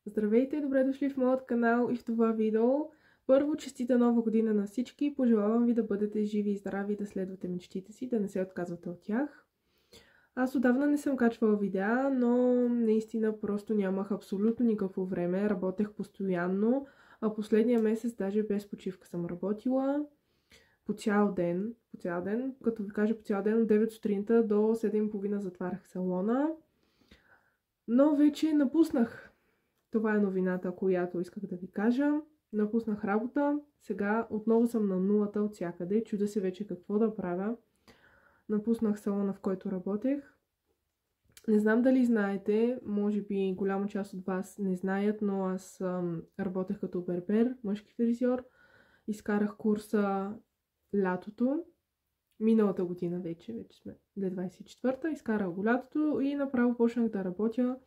Здравейте, добре дошли в моят канал и в това видео. Първо, честита нова година на всички. Пожелавам ви да бъдете живи и здрави, да следвате мечтите си, да не се отказвате от тях. Аз отдавна не съм качвала видеа, но наистина просто нямах абсолютно никакво време. Работех постоянно, а последния месец даже без почивка съм работила по цял ден. Като ви кажа по цял ден, от 9 сутринта до 7:30 затварях салона. Но вече напуснах. Това е новината, която исках да ви кажа. Напуснах работа. Сега отново съм на нулата от всякъде. Чудя се вече какво да правя. Напуснах салона, в който работех. Не знам дали знаете, може би голяма част от вас не знаят, но аз работех като бербер, мъжки фризьор. Изкарах курса лятото. Миналата година вече сме 2024-та. Изкарах го лятото и направо почнах да работя,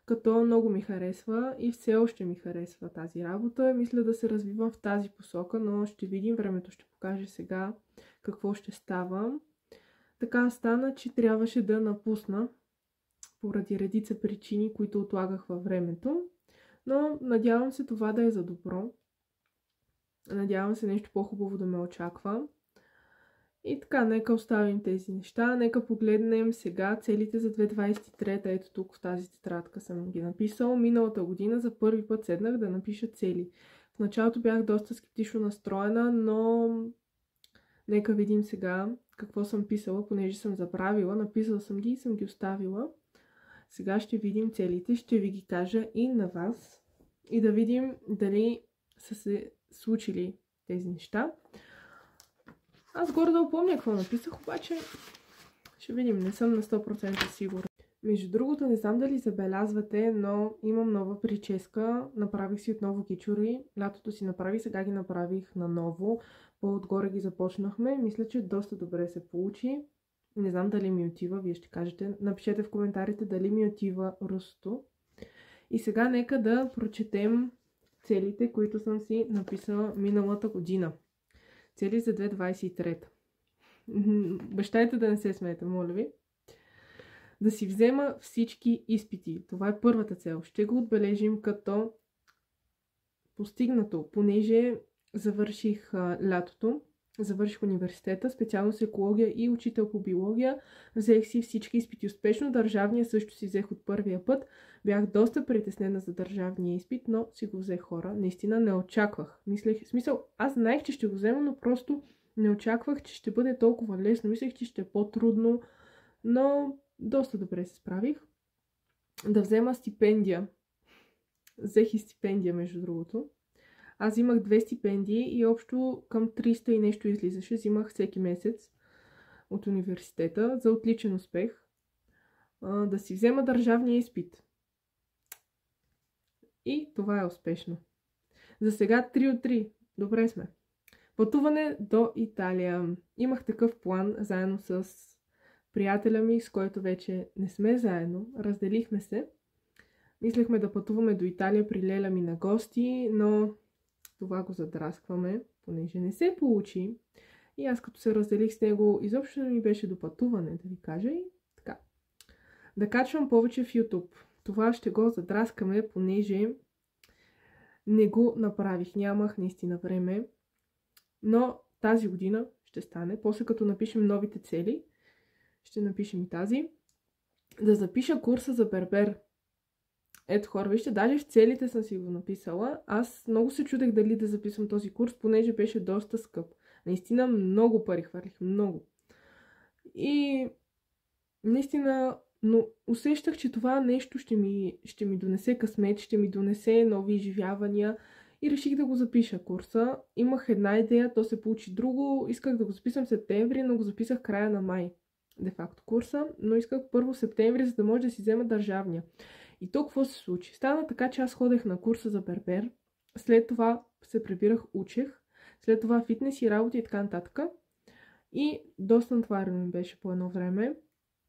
като много ми харесва и все още ми харесва тази работа. Мисля да се развивам в тази посока, но ще видим, времето ще покаже сега какво ще става. Така стана, че трябваше да напусна поради редица причини, които отлагах във времето. Но надявам се това да е за добро. Надявам се нещо по-хубаво да ме очаква. И така, нека оставим тези неща. Нека погледнем сега целите за 2023. Ето тук в тази тетрадка съм ги написал. Миналата година за първи път седнах да напиша цели. В началото бях доста скептично настроена, но нека видим сега какво съм писала, понеже съм забравила. Написала съм ги и съм ги оставила. Сега ще видим целите, ще ви ги кажа и на вас. И да видим дали са се случили тези неща. Аз горе-долу помня какво написах, обаче ще видим, не съм на 100% сигурна. Между другото, не знам дали забелязвате, но имам нова прическа. Направих си отново гичури. Лятото си направих, сега ги направих наново. По-отгоре ги започнахме. Мисля, че доста добре се получи. Не знам дали ми отива, вие ще кажете. Напишете в коментарите дали ми отива русото. И сега нека да прочетем целите, които съм си написала миналата година. Цели за 2023. Бащайте да не се смеете, моля ви. Да си взема всички изпити. Това е първата цел. Ще го отбележим като постигнато, понеже завърших лятото, завърших университета, специалност екология и учител по биология. Взех си всички изпити успешно. Държавния също си взех от първия път. Бях доста притеснена за държавния изпит, но си го взех, хора. Наистина не очаквах. Аз знаех, че ще го взема, но просто не очаквах, че ще бъде толкова лесно. Мислех, че ще е по-трудно, но доста добре се справих. Да взема стипендия. Взех и стипендия, между другото. Аз взимах 2 стипендии и общо към 300 и нещо излизаше. Взимах всеки месец от университета за отличен успех. Да си взема държавния изпит. И това е успешно. За сега 3 от 3. Добре сме. Пътуване до Италия. Имах такъв план заедно с приятеля ми, с който вече не сме заедно. Разделихме се. Мислехме да пътуваме до Италия при леля ми на гости, но това го задраскваме, понеже не се получи. И аз като се разделих с него, изобщо не ми беше до пътуване, да ви кажа, и така. Да качвам повече в YouTube. Това ще го задраскаме, понеже не го направих. Нямах наистина време. Но тази година ще стане. После като напишем новите цели, ще напишем и тази. Да запиша курса за бербер. Ето, хора, вижте, даже в целите съм си го написала. Аз много се чудех дали да записвам този курс, понеже беше доста скъп. Наистина много пари хвърлих, много. И наистина, но усещах, че това нещо ще ми донесе късмет, ще ми донесе нови изживявания. И реших да го запиша курса. Имах една идея, то се получи друго. Исках да го записам в септември, но го записах края на май. Де-факто курса, но исках първо в септември, за да може да си взема държавния. И то какво се случи? Стана така, че аз ходех на курса за бербер, след това се прибирах, учех, след това фитнес и работа и така нататък. И доста натварено ми беше по едно време,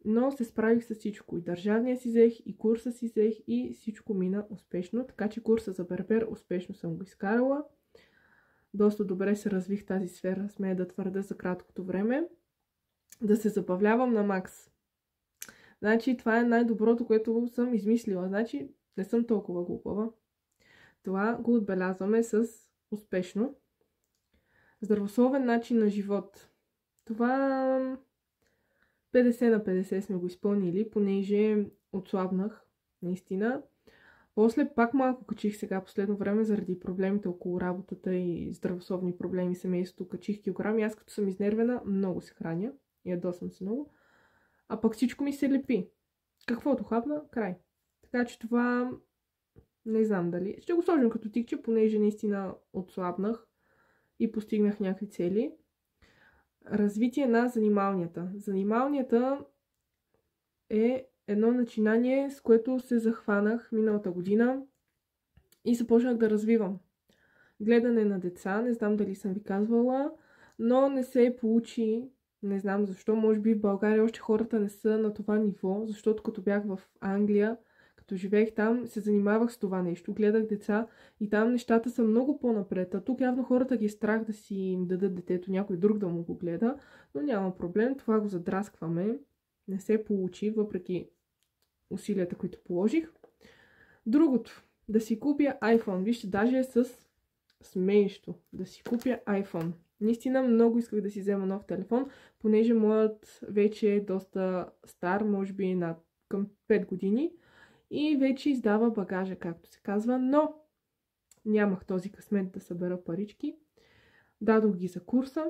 но се справих с всичко. И държавния си взех, и курса си взех, и всичко мина успешно. Така че курса за бербер успешно съм го изкарала. Доста добре се развих тази сфера, смея да твърда, за краткото време. Да се забавлявам на макс. Значи това е най-доброто, което съм измислила. Значи Не съм толкова глупава. Това го отбелязваме с успешно. Здравословен начин на живот. Това 50 на 50 сме го изпълнили, понеже отслабнах, наистина. После пак малко качих сега последно време заради проблемите около работата и здравословни проблеми в семейството. Качих килограми. Аз като съм изнервена, много се храня. Ядосам се много. А пък всичко ми се лепи. Каквото хапна, край. Така че това не знам дали. Ще го сложим като тикче, понеже наистина отслабнах и постигнах някакви цели. Развитие на занималнията. Занималнията е едно начинание, с което се захванах миналата година и започнах да развивам. Гледане на деца, не знам дали съм ви казвала, но не се получи, не знам защо, може би в България още хората не са на това ниво, защото като бях в Англия, като живеех там, се занимавах с това нещо, гледах деца и там нещата са много по-напред. А тук явно хората ги е страх да си им дадат детето, някой друг да му го гледа, но няма проблем, това го задраскваме. Не се получи, въпреки усилията, които положих. Другото, да си купя iPhone. Вижте, даже е с смеещо. Да си купя iPhone. Наистина много исках да си взема нов телефон, понеже моят вече е доста стар, може би към 5 години и вече издава багажа, както се казва, но нямах този късмет да събера парички. Дадох ги за курса.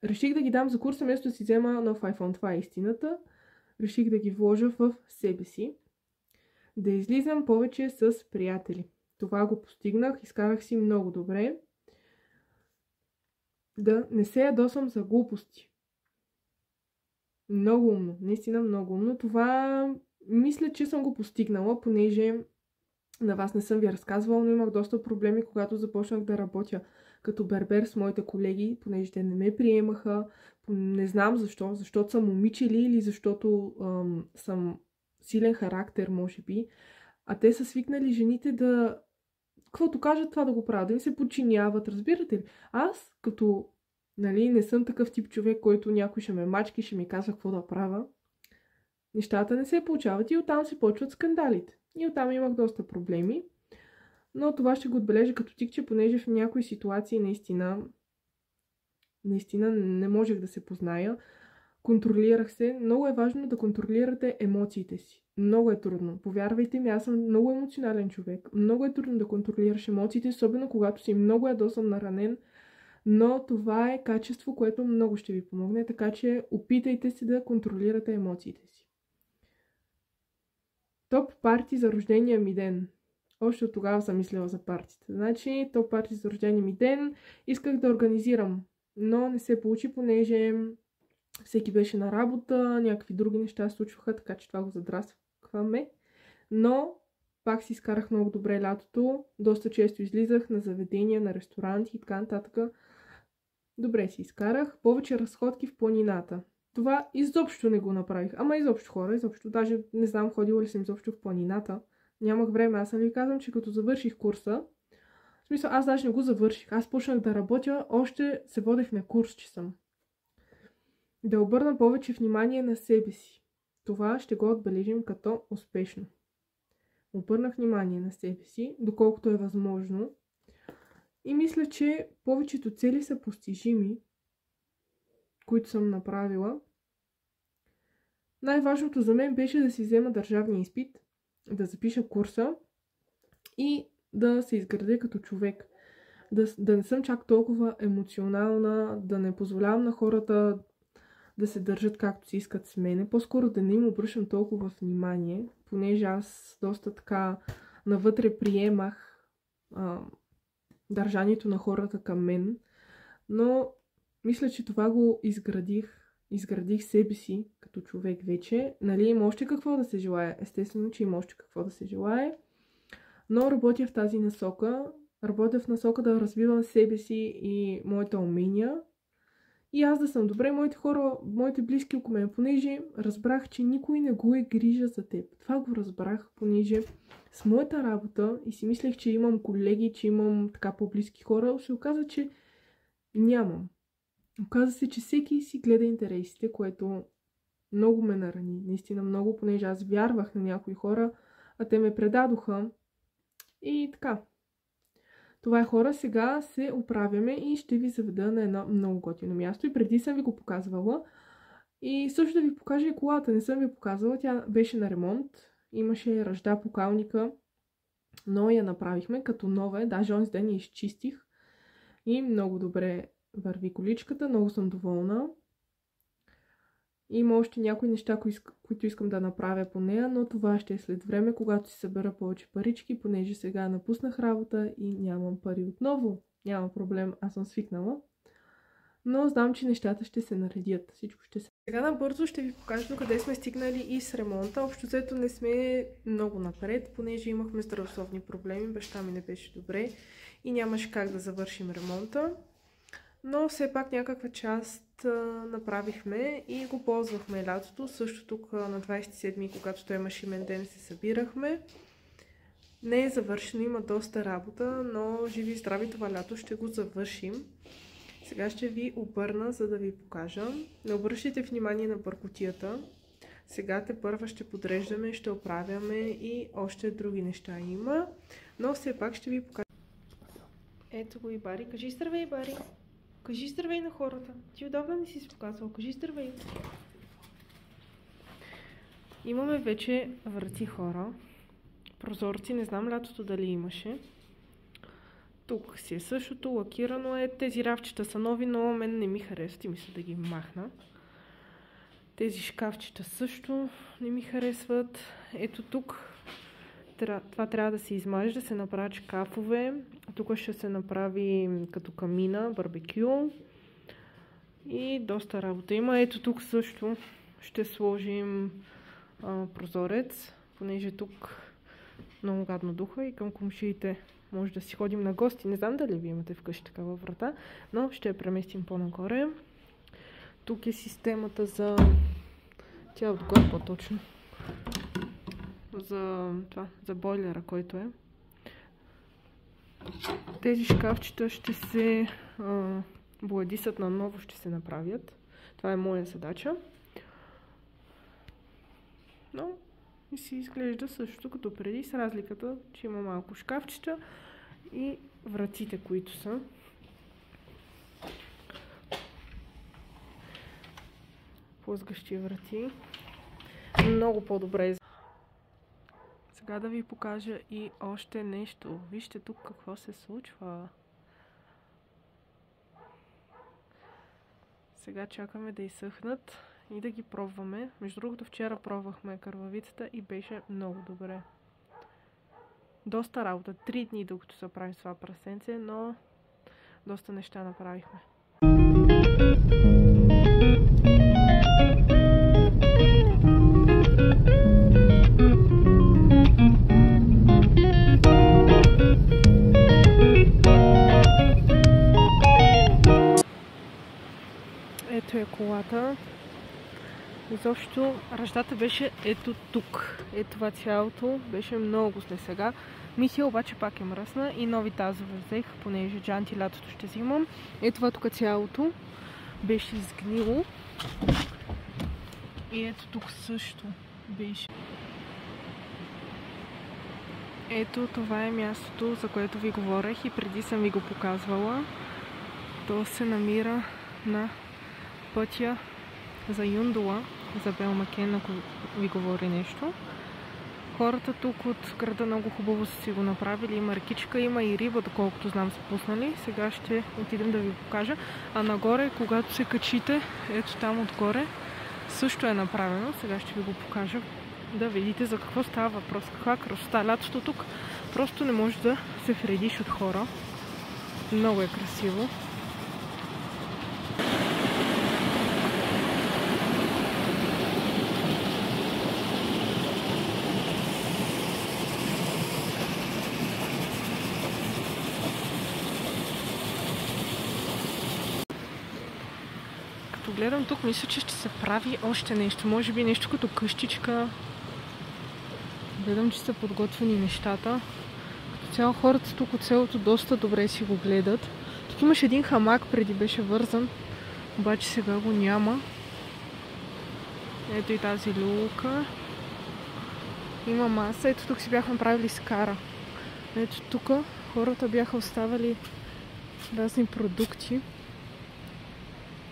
Реших да ги дам за курса, вместо да си взема нов iPhone. Това е истината. Реших да ги вложа в себе си. Да излизам повече с приятели. Това го постигнах. Изкарах си много добре. Да не се ядосвам за глупости. Много умно. Наистина много умно. Това мисля, че съм го постигнала, понеже на вас не съм ви разказвала, но имах доста проблеми, когато започнах да работя като бербер с моите колеги, понеже те не ме приемаха. Не знам защо. Защото съм момиче ли или защото съм силен характер, може би. А те са свикнали жените да... Каквото кажат, това да го правят. Да им се подчиняват, разбирате ли? Аз, като не съм такъв тип човек, който някой ще ме мачки, ще ми казва какво да правя, нещата не се получават и оттам се почват скандалите. И оттам имах доста проблеми. Но това ще го отбележа като тикче, понеже в някои ситуации наистина не можех да се позная. Контролирах се. Много е важно да контролирате емоциите си. Много е трудно. Повярвайте ми, аз съм много емоционален човек. Много е трудно да контролираш емоциите, особено когато си много ядосан, наранен. Но това е качество, което много ще ви помогне, така че опитайте се да контролирате емоциите си. Топ парти за рождения ми ден. Още от тогава съм мислила за партите. Значи, топ парти за рождения ми ден исках да организирам, но не се получи, понеже всеки беше на работа, някакви други неща се случваха, така че това го задраскваме. Но пак си изкарах много добре лятото. Доста често излизах на заведения, на ресторанти и така нататък. Добре си изкарах. Повече разходки в планината. Това изобщо не го направих. Ама изобщо хора, изобщо. Даже не знам ходила ли съм изобщо в планината. Нямах време. Аз ви казвам, че като завърших курса, в смисъл, аз даже не го завърших. Аз почнах да работя, още се водех на курс, че съм. Да обърна повече внимание на себе си. Това ще го отбележим като успешно. Обърнах внимание на себе си, доколкото е възможно. И мисля, че повечето цели са постижими, които съм направила. Най-важното за мен беше да си взема държавния изпит, да запиша курса и да се изградя като човек. Да не съм чак толкова емоционална, да не позволявам на хората да се държат както си искат с мене. По-скоро да не им обръщам толкова внимание, понеже аз доста така навътре приемах държанието на хората към мен. Но мисля, че това го изградих. Изградих себе си като човек вече. Има още какво да се желае. Естествено, че има още какво да се желае. Но работя в тази насока. Работя в насока да развивам себе си и моите умения. И аз да съм добре, моите хора, моите близки около мен, понеже разбрах, че никой не го е грижа за теб. Това го разбрах, понеже с моята работа и си мислех, че имам колеги, че имам така по-близки хора, се оказа, че нямам. Оказа се, че всеки си гледа интересите, което много ме нарани. Наистина много, понеже аз вярвах на някои хора, а те ме предадоха. И така. Това е, хора, сега се оправяме и ще ви заведа на едно много готино място. И преди съм ви го показвала. И също да ви покажа и колата. Не съм ви показвала, тя беше на ремонт. Имаше ръжда по калника, но я направихме като нова. Даже онзи ден я изчистих. И много добре върви количката. Много съм доволна. Има още някои неща, които искам да направя по нея, но това ще е след време, когато си събера повече парички, понеже сега напуснах работа и нямам пари отново. Няма проблем, аз съм свикнала. Но знам, че нещата ще се наредят. Всичко ще се... Сега набързо ще ви покажа къде сме стигнали и с ремонта. Общо взето не сме много напред, понеже имахме здравословни проблеми. Баща ми не беше добре и нямаше как да завършим ремонта. Но все пак някаква част направихме и го ползвахме лятото. Също тук на 27-ми, когато той имаше имен ден, се събирахме. Не е завършено, има доста работа, но живи и здрави това лято ще го завършим. Сега ще ви обърна, за да ви покажа. Не обръщайте внимание на бъркотията. Сега тепърва ще подреждаме, ще оправяме и още други неща има. Но все пак ще ви покажа. Ето го и Бари. Кажи здравей, Бари. Кажи здравей на хората. Ти отдавна не си показвал. Кажи здравей. Имаме вече врати, хора. Прозорци, не знам лятото дали имаше. Тук си е същото, лакирано е. Тези рафчета са нови, но мен не ми харесват и мисля да ги махна. Тези шкафчета също не ми харесват. Ето тук. Това трябва да се измаже, да се направят шкафове. Тук ще се направи като камина, барбекю. И доста работа има. Ето тук също ще сложим прозорец, понеже тук много гадно духа и към комшиите може да си ходим на гости. Не знам дали ви имате вкъщи такава врата, но ще я преместим по-нагоре. Тук е системата за... Тя е отгоре по-точно. За бойлера, който е. Тези шкафчета ще се бладисат наново, ще се направят. Това е моя задача. Но и си изглежда също като преди, с разликата, че има малко шкафчета и вратите, които са. Плъзгащи врати. Много по-добре. Сега да ви покажа и още нещо. Вижте тук какво се случва. Сега чакаме да изсъхнат и да ги пробваме. Между другото, вчера пробвахме кървавицата и беше много добре. Доста работа. 3 дни докато се прави това прасенце, но доста неща направихме. Ето е колата. Изобщо ръждата беше ето тук. Ето това цялото беше много след сега. Мисия обаче пак е мръсна и нови тазове взех, понеже джанти лятото ще взимам. Ето това тук цялото беше изгнило. И ето тук също беше. Ето това е мястото, за което ви говорех и преди съм ви го показвала. То се намира на пътя за Юндола, за Белмакен, ако ви говори нещо. Хората тук от града много хубаво са си го направили. Има рекичка, има и риба, доколкото знам са пуснали. Сега ще отидем да ви покажа. А нагоре, когато се качите, ето там отгоре, също е направено. Сега ще ви го покажа, да видите за какво става въпрос. Каква красота. Лятото тук просто не може да се вредиш от хора. Много е красиво. Гледам тук, мисля, че ще се прави още нещо. Може би нещо като къщичка. Гледам, че са подготвени нещата. Като цяло хората тук от селото доста добре си го гледат. Тук имаше един хамак, преди беше вързан. Обаче сега го няма. Ето и тази люлка. Има маса. Ето тук си бяхме направили скара. Ето тук хората бяха оставали разни продукти.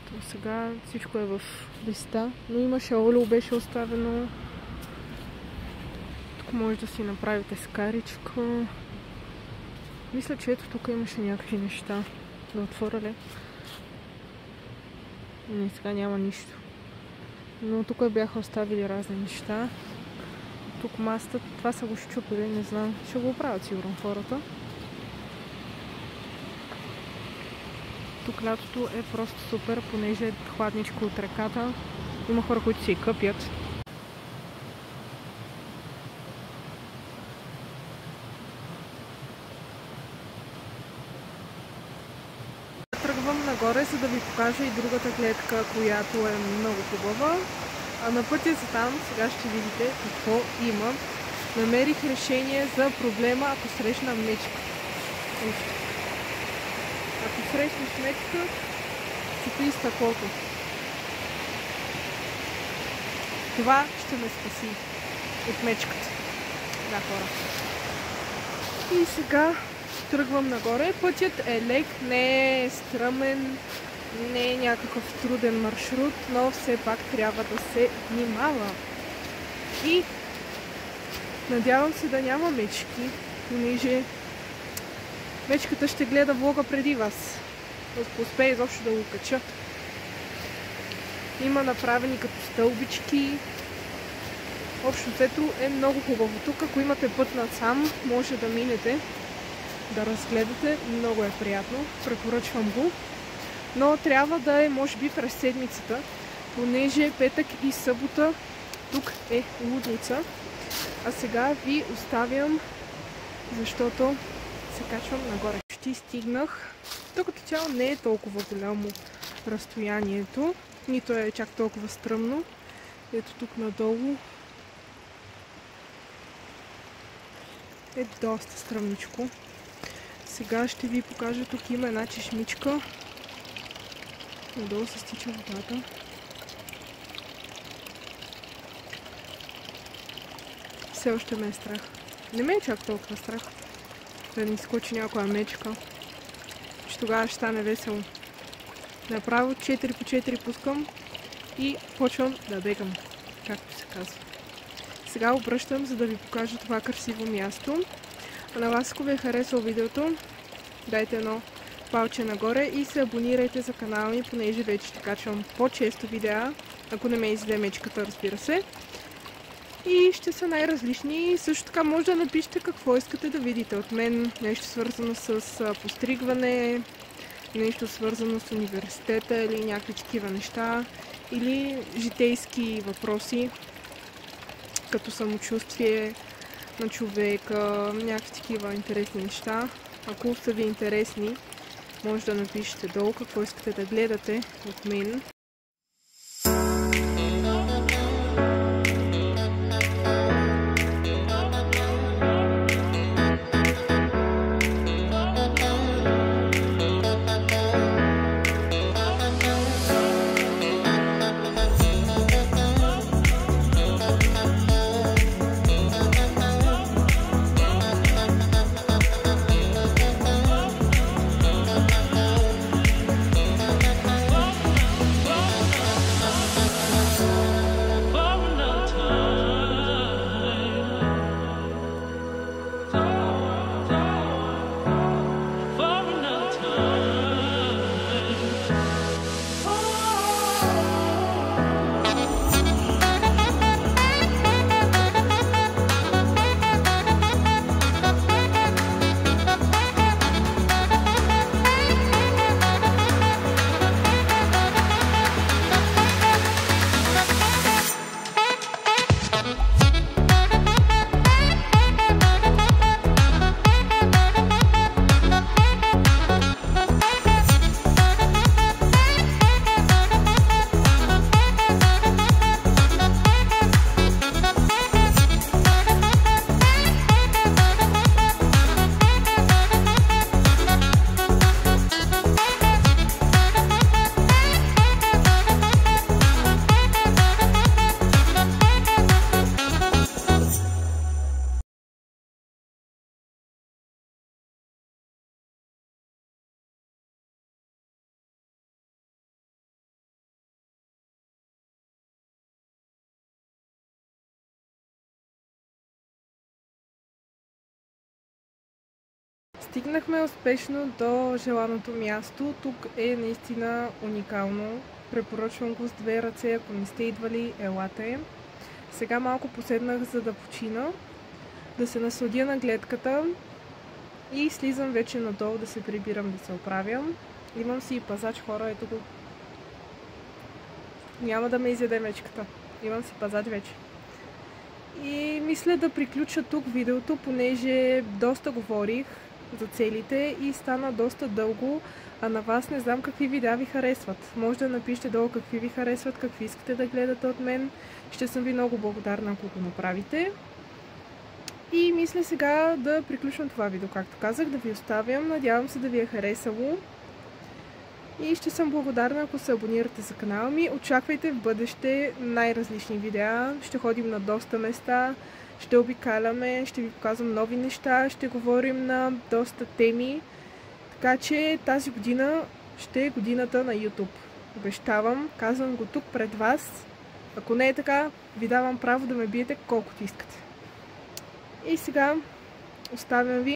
То сега всичко е в листа, но имаше олио, беше оставено. Тук може да си направите скаричка. Мисля, че ето тук имаше някакви неща. Да отворя ли? Не, сега няма нищо. Но тук бяха оставили разни неща. Тук масата, това са го щупили, не знам. Ще го оправят сигурно хората. Тук лятото е просто супер, понеже е хладничко от реката. Има хора, които се и къпят. Тръгвам нагоре, за да ви покажа и другата клетка, която е много хубава. А на пътя за там, сега ще видите какво има. Намерих решение за проблема, ако срещна мечка. Ако срещнеш мечка, си пи стъклото. Това ще ме спаси от мечката. Да, хора. И сега тръгвам нагоре. Пътят е лек, не е стръмен, не е някакъв труден маршрут, но все пак трябва да се внимава. И надявам се да няма мечки, понеже мечката ще гледа влога преди вас. Ако успее изобщо да го кача. Има направени като стълбички. Общо взето е много хубаво. Тук, ако имате път насам, може да минете, да разгледате. Много е приятно. Препоръчвам го. Но трябва да е, може би, през седмицата, понеже петък и събота тук е лудница. А сега ви оставям, защото се качвам нагоре. Почти стигнах. Тук като цяло не е толкова голямо разстоянието, нито е чак толкова стръмно. Ето тук надолу е доста стръмничко. Сега ще ви покажа, тук има една чешмичка. Надолу се стича водата. Все още ме е страх. Не ме е чак толкова страх да ни скочи някоя мечка, че тогава ще стане весело. Направо 4 по 4 пускам и почвам да бегам, както се казва. Сега обръщам, за да ви покажа това красиво място. А на вас, ако ви е харесало видеото, дайте едно палче нагоре и се абонирайте за канала ми, понеже вече ще качвам по-често видеа, ако не ме изведе мечката, разбира се. И ще са най-различни. Също така може да напишете какво искате да видите от мен. Нещо свързано с постригване, нещо свързано с университета или някакви такива неща. Или житейски въпроси, като самочувствие на човека, някакви такива интересни неща. Ако са ви интересни, може да напишете долу какво искате да гледате от мен. Стигнахме успешно до желаното място. Тук е наистина уникално. Препоръчвам го с две ръце. Ако не сте идвали, елате. Сега малко поседнах, за да почина, да се насладя на гледката и слизам вече надолу да се прибирам, да се оправям. Имам си и пазач, хора, ето го. Няма да ме изяде мечката. Имам си пазач вече. И мисля да приключа тук видеото, понеже доста говорих за целите и стана доста дълго, а на вас не знам какви видеа ви харесват. Може да напишете долу какви ви харесват, какви искате да гледате от мен. Ще съм ви много благодарна, ако го направите. И мисля сега да приключвам това видео, както казах, да ви оставям. Надявам се да ви е харесало. И ще съм благодарна, ако се абонирате за канала ми. Очаквайте в бъдеще най-различни видеа. Ще ходим на доста места, ще обикаляме, ще ви показвам нови неща, ще говорим на доста теми. Така че тази година ще е годината на YouTube. Обещавам, казвам го тук пред вас. Ако не е така, ви давам право да ме биете колкото искате. И сега оставям ви